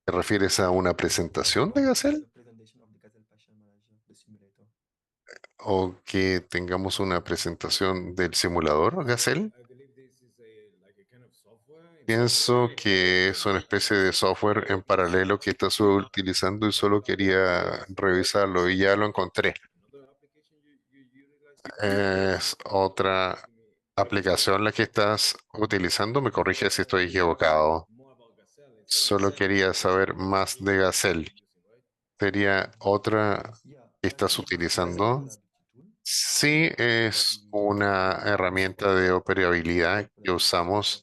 ¿Te refieres a una presentación de Gacel? The presentation of the Gazelle Patient Manager, the simulator. ¿O que tengamos una presentación del simulador Gacel? Pienso que es una especie de software en paralelo que estás utilizando y solo quería revisarlo y ya lo encontré. Es otra aplicación la que estás utilizando. Me corrige si estoy equivocado. Solo quería saber más de Gacel. ¿Sería otra Yeah, que estás Gazelle utilizando? Reliability Tool. Sí, es una herramienta de operabilidad que usamos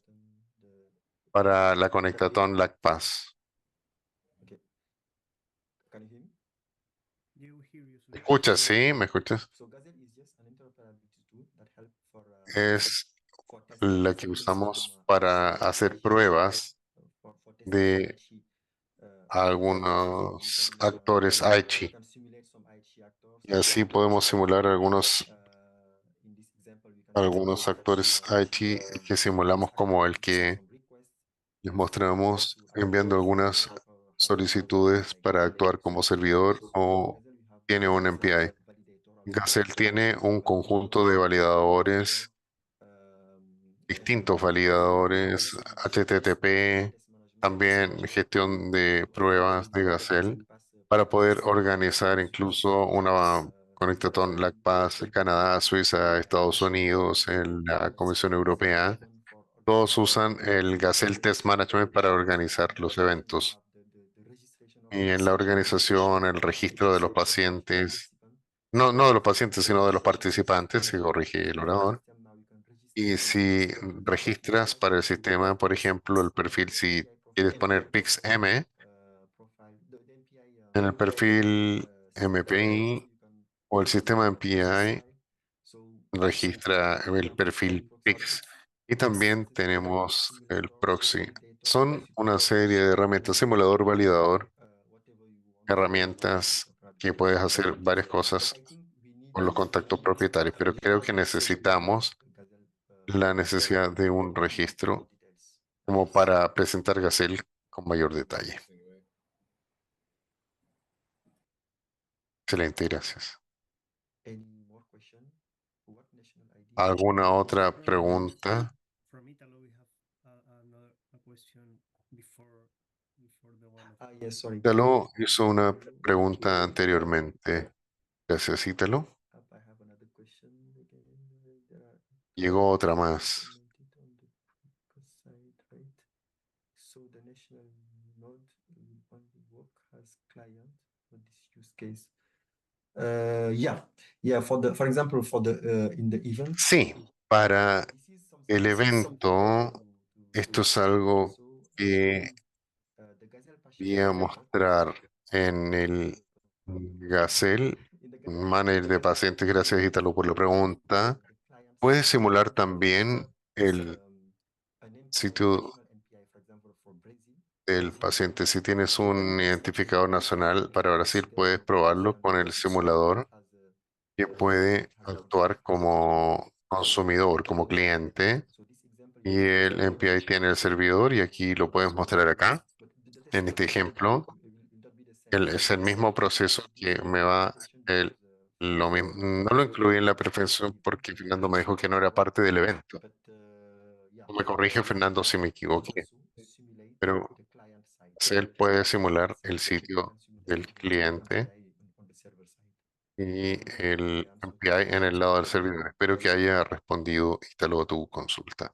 para la Conectatón LACPAS. Okay. Can you hear me? Yeah, we hear you, ¿Me Suleiman. escuchas? ¿Sí? ¿Me escuchas? So Gazelle is just an interoperability tool that help Es for testing la que the usamos system, para hacer pruebas for testing de IHE, algunos actores you Aichi. can simulate some IHE actors. Y así podemos simular In this example, we can algunos actores Aichi que simulamos como el que some requests. les mostramos enviando algunas solicitudes para actuar como servidor o tiene un MPI. Gacel tiene un conjunto de validadores, distintos validadores, HTTP, también gestión de pruebas de Gacel, para poder organizar incluso una conectatón LACPAS, Canadá, Suiza, Estados Unidos, en la Comisión Europea. Todos usan el Gazelle Test Management para organizar los eventos. Y en la organización, el registro de los pacientes, no de los pacientes, sino de los participantes, se corrige el orador. Y si registras para el sistema, por ejemplo, el perfil, si quieres poner PIXM, en el perfil MPI o el sistema MPI, registra el perfil PIX. Y también tenemos el proxy. Son una serie de herramientas, simulador, validador, herramientas que puedes hacer varias cosas con los contactos propietarios, pero creo que necesitamos la necesidad de un registro como para presentar Gacel con mayor detalle. Excelente, gracias. ¿Alguna otra pregunta? From Italo, we have another question before the one of Yes, sorry. Ítalo hizo una pregunta anteriormente. Gracias, Ítalo. I have another question again. There are Llegó otra más. implemented on the side, right? So the national node will only work as client for this use case. Yeah. For example, in the event. Sí, para This is something- el this is something evento, esto es algo que the Gazelle Patient quería Manager, mostrar en el Gacel Manager de pacientes. Gracias, Ítalo, por la pregunta. the client Puedes simular también el an MPI, sitio national MPI, for example, for Brazil. del paciente. Si tienes un identificador nacional para Brasil, puedes probarlo con el simulador que puede actuar como consumidor, como cliente. So this example y el MPI tiene el servidor y aquí lo puedes mostrar acá. En este ejemplo, es el mismo proceso que me va lo mismo. No lo incluí en la perfección porque Fernando me dijo que no era parte del evento. No me corrige Fernando si me equivoqué, pero él puede simular el sitio del cliente y el MPI en el lado del servidor. Espero que haya respondido y te lo tu consulta.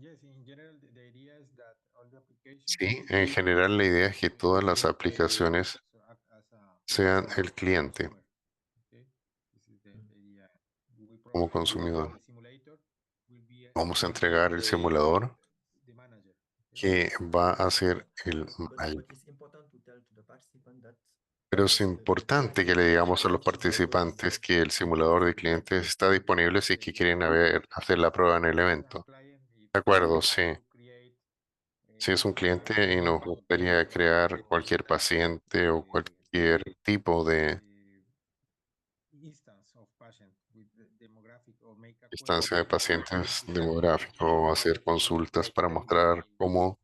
Yes, in general, the idea is that all the applications Sí, en general la idea es que todas las aplicaciones so act as a sean el cliente consumer. Okay, this is the idea. We como provide consumidor. the simulator will be Vamos a entregar el simulador the manager. Okay? que va a ser el manager. But it's important to tell to the participant that Pero es importante que le digamos a los participantes que el simulador de clientes está disponible si es que quieren hacer la prueba en el evento. De acuerdo, sí. Si es un cliente y nos gustaría crear cualquier paciente o cualquier tipo de instancia de pacientes demográfico o hacer consultas para mostrar cómo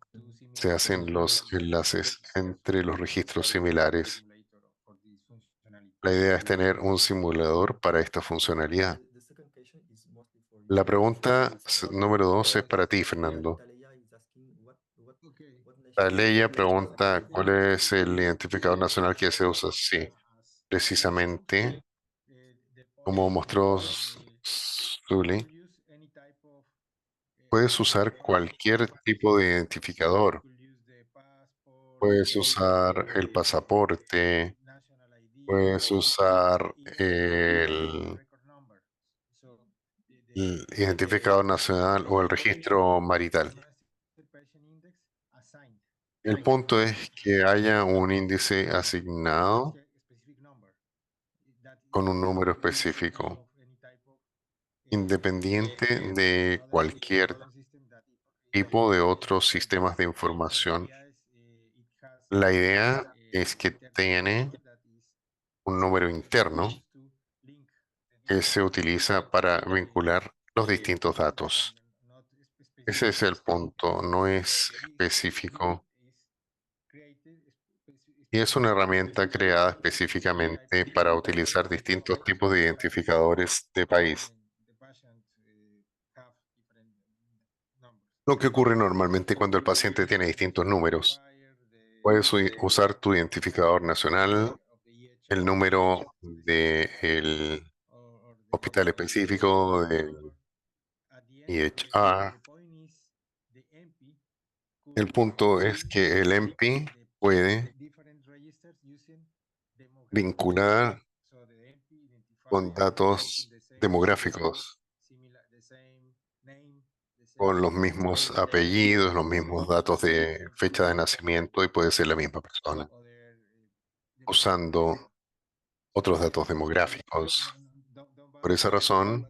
se hacen los enlaces entre los registros similares. La idea es tener un simulador para esta funcionalidad. the second question is mostly for you. La pregunta número 2 es para ti, Fernando. Taleya is asking what La national ley identification pregunta cuál es el identificador nacional que se usa. Sí, precisamente, como mostró Zully, puedes usar cualquier tipo de identificador. Puedes usar el pasaporte, puedes usar el identificador nacional o el registro marital. El punto es que haya un índice asignado con un número específico, independiente de cualquier tipo de otros sistemas de información. La idea es que tiene un número interno que se utiliza para vincular los distintos datos. Ese es el punto, no es específico. Y es una herramienta creada específicamente para utilizar distintos tipos de identificadores de país. Lo que ocurre normalmente cuando el paciente tiene distintos números. Puedes usar tu identificador nacional, el número del hospital específico, del IHR. El punto es que el MP puede vincular con datos demográficos, con los mismos apellidos, los mismos datos de fecha de nacimiento y puede ser la misma persona, usando otros datos demográficos. Por esa razón,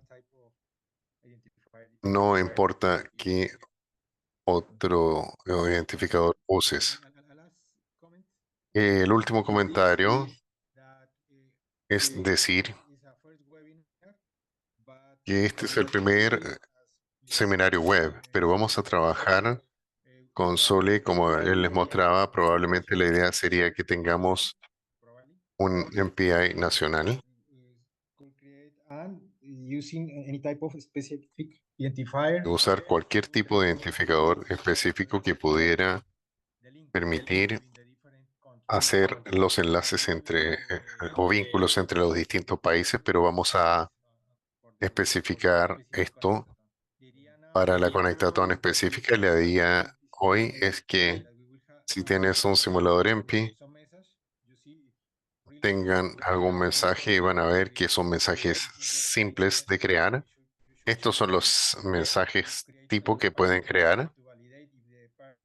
no importa qué otro identificador uses. El último comentario es decir que este es el primer seminario web, pero vamos a trabajar con Sole, como él les mostraba, probablemente la idea sería que tengamos un MPI nacional. Usar cualquier tipo de identificador específico que pudiera permitir hacer los enlaces entre o vínculos entre los distintos países, pero vamos a especificar esto para la conectatón específica. La idea hoy es que si tienes un simulador EMPI, tengan algún mensaje y van a ver que son mensajes simples de crear. Estos son los mensajes tipo que pueden crear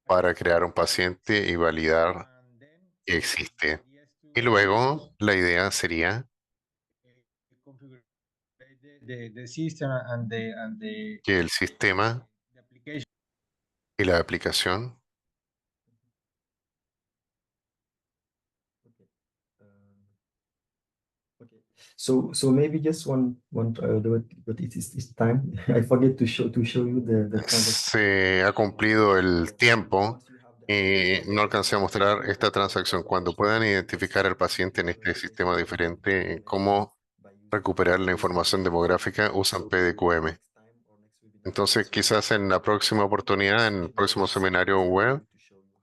para crear un paciente y validar que existe. Y luego la idea sería que el sistema y la aplicación Okay. Okay. So maybe just but it's time. I forget to show you the transaction. Se ha cumplido el tiempo y no alcancé a mostrar esta transacción. Cuando puedan identificar al paciente en este sistema diferente, cómo recuperar la información demográfica, usan PDQM. Entonces, quizás en la próxima oportunidad, en el próximo seminario web,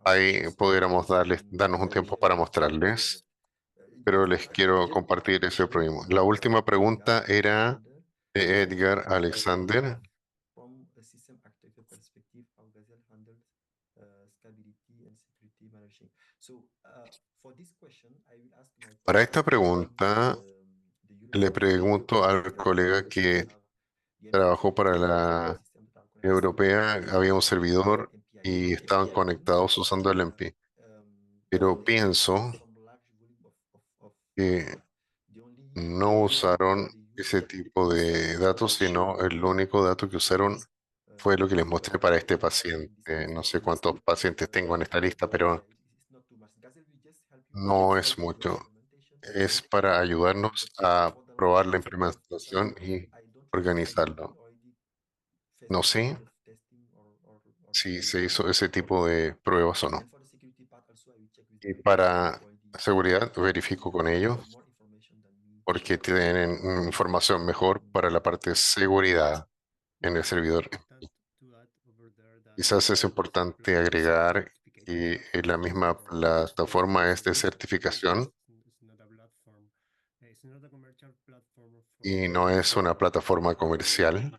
ahí pudiéramos darnos un tiempo para mostrarles, pero les quiero compartir ese primo. La última pregunta era de Edgar Alexander. From a system architecture perspective, how Gazelle handled scalability and security managing. So for this question, I will ask my Para colleague esta pregunta, the le European pregunto al Gazelle colega que trabajó para la europea, había un servidor y estaban conectados usando el MP. Pero pienso que no usaron ese tipo de datos, sino el único dato que usaron fue lo que les mostré para este paciente. No sé cuántos pacientes tengo en esta lista, pero no es mucho. Es para ayudarnos a probar la implementación y organizarlo. No sé si se hizo ese tipo de pruebas o no. Y para seguridad, verifico con ellos porque tienen información mejor para la parte de seguridad en el servidor. Quizás es importante agregar que la misma plataforma es de certificación y no es una plataforma comercial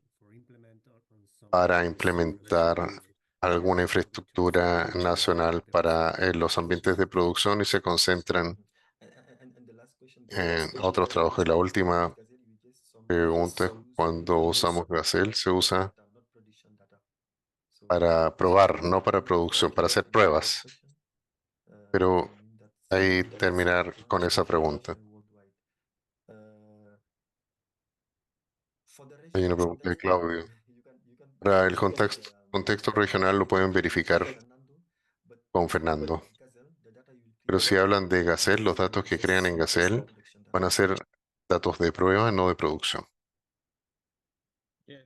para implementar alguna infraestructura nacional para los ambientes de producción y se concentran en otros trabajos. Y la última pregunta es, cuando usamos Gazelle, se usa para probar, no para producción, para hacer pruebas. Pero ahí terminar con esa pregunta. Hay una pregunta de Claudio. Para el contexto regional lo pueden verificar con Fernando. Pero si hablan de Gazelle, los datos que crean en Gazelle van a ser datos de prueba, no de producción. Yes,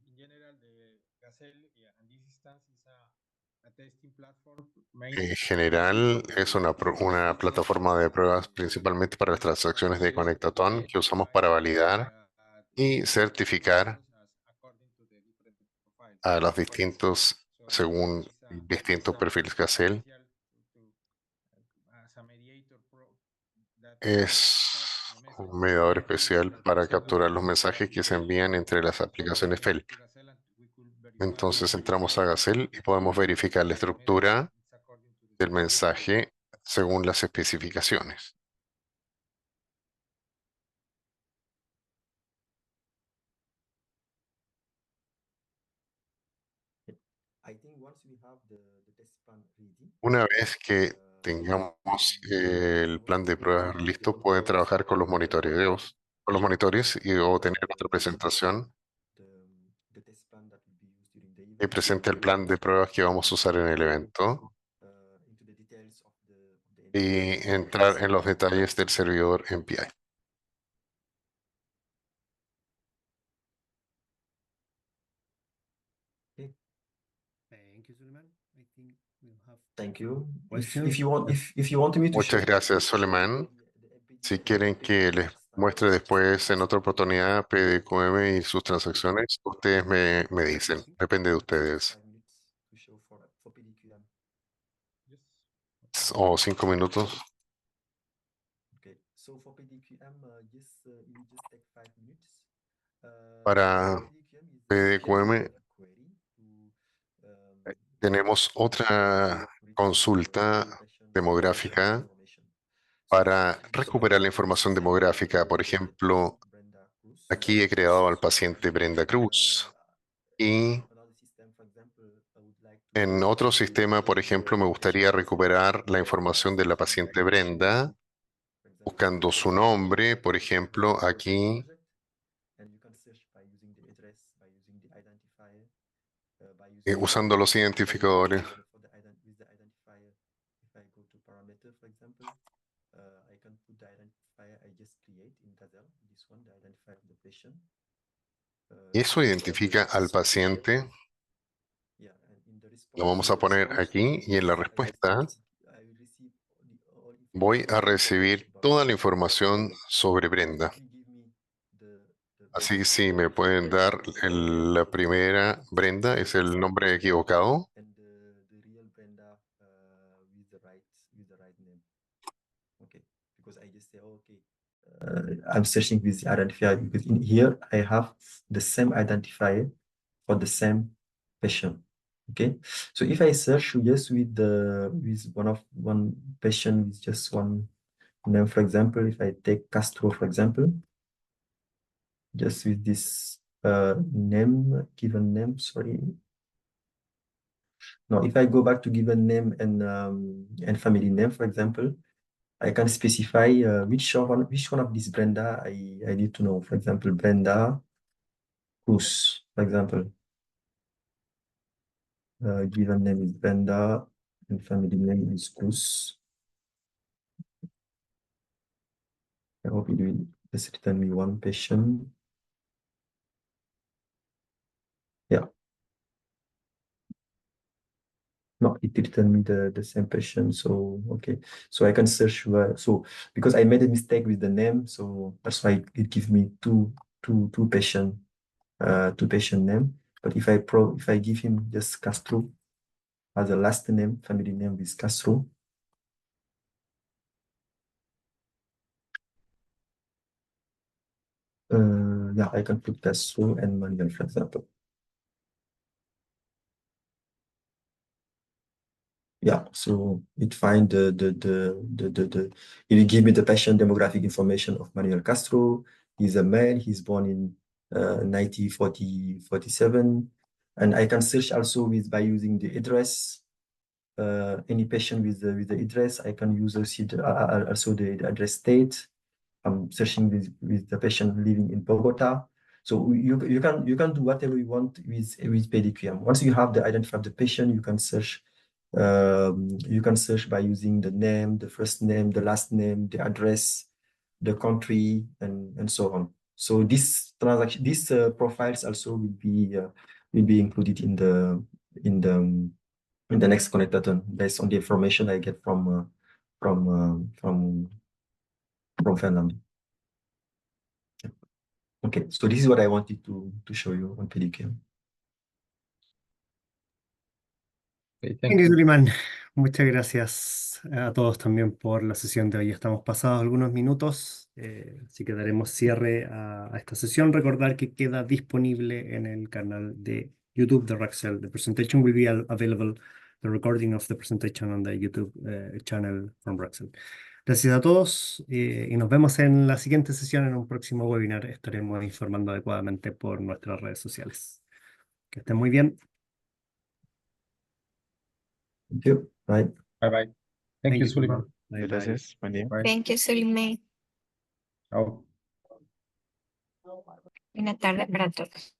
in general, the Gazelle and this instance is a testing platform mainly En general, es una plataforma de pruebas principalmente para las transacciones de Conectaton que usamos para validar y certificar according to the different profiles. a los distintos, So según distintos perfiles Gazelle. as a mediator that Es the un messages mediador to especial para capturar los mensajes que se envían entre las aplicaciones FEL. to Gazelle and we could verify Entonces entramos a Gazelle y podemos verificar la estructura it's according to the del mensaje según las especificaciones. Una vez que tengamos el plan de pruebas listo, pueden trabajar con los monitoreos, con los monitores y o tener otra presentación que presente el plan de pruebas que vamos a usar en el evento y entrar en los detalles del servidor MPI. Thank you, Suleiman. I think we'll have Thank you. questions. If you want me to Muchas show gracias, Soleiman. Si quieren que les muestre después en otra oportunidad PDQM y sus transacciones, ustedes me dicen, depende de ustedes. O 5 minutos. Para PDQM tenemos otra consulta demográfica para recuperar la información demográfica. Por ejemplo, aquí he creado al paciente Brenda Cruz y en otro sistema, por ejemplo, me gustaría recuperar la información de la paciente Brenda buscando su nombre, por ejemplo, aquí usando los identificadores. identified the patient. Y eso identifica al paciente. Yeah, and in the response, Lo vamos a poner aquí y en la respuesta voy a recibir toda la información sobre Brenda. Así sí, me pueden dar la primera, Brenda, es el nombre equivocado. and the real Brenda with the right name. Okay, because I just say, oh, okay, I'm searching with the identifier because in here I have the same identifier for the same patient. Okay, so if I search just with one patient with just one name, for example, if I take Castro, for example, just with this given name, sorry. Now, if I go back to given name and family name, for example, I can specify which one of these Brenda I need to know. For example, Brenda Cruz, for example. Given name is Brenda and family name is Cruz. I hope it will just return me one patient. Yeah. No, it returned me the same patient. So okay. So I can search so because I made a mistake with the name, so that's why it gives me two patient name. But if I give him just Castro as a last name, family name is Castro. Yeah, I can put Castro and Manuel, for example. Yeah, so it find it give me the patient demographic information of Manuel Castro. He's a male, he's born in 1947. And I can search also by using the address. Any patient with the address, I can use also the address state. I'm searching with the patient living in Bogota. So you can do whatever you want with PDQM. Once you have the identify of the patient, you can search. You can search by using the name, the first name, the last name, the address, the country, and so on. So this transaction, these profiles also will be included in the next connectathon based on the information I get from Finland. Okay, so this is what I wanted to show you on PDQM. Okay, Thank you, Suleiman. Muchas gracias a todos también por la sesión de hoy. Estamos pasados algunos minutos, así que daremos cierre a esta sesión. Recordar que queda disponible en el canal de YouTube de Raxel. The presentation will be available, the recording of the presentation on the YouTube channel from Raxel. Gracias a todos y nos vemos en la siguiente sesión en un próximo webinar. Estaremos informando adecuadamente por nuestras redes sociales. Que estén muy bien. Thank you. Bye. Bye bye. Thank you, Suleiman. Bye, bye. Gracias, buen día. Bye. Thank you, Suleiman. Chao. Buena tarde para todos.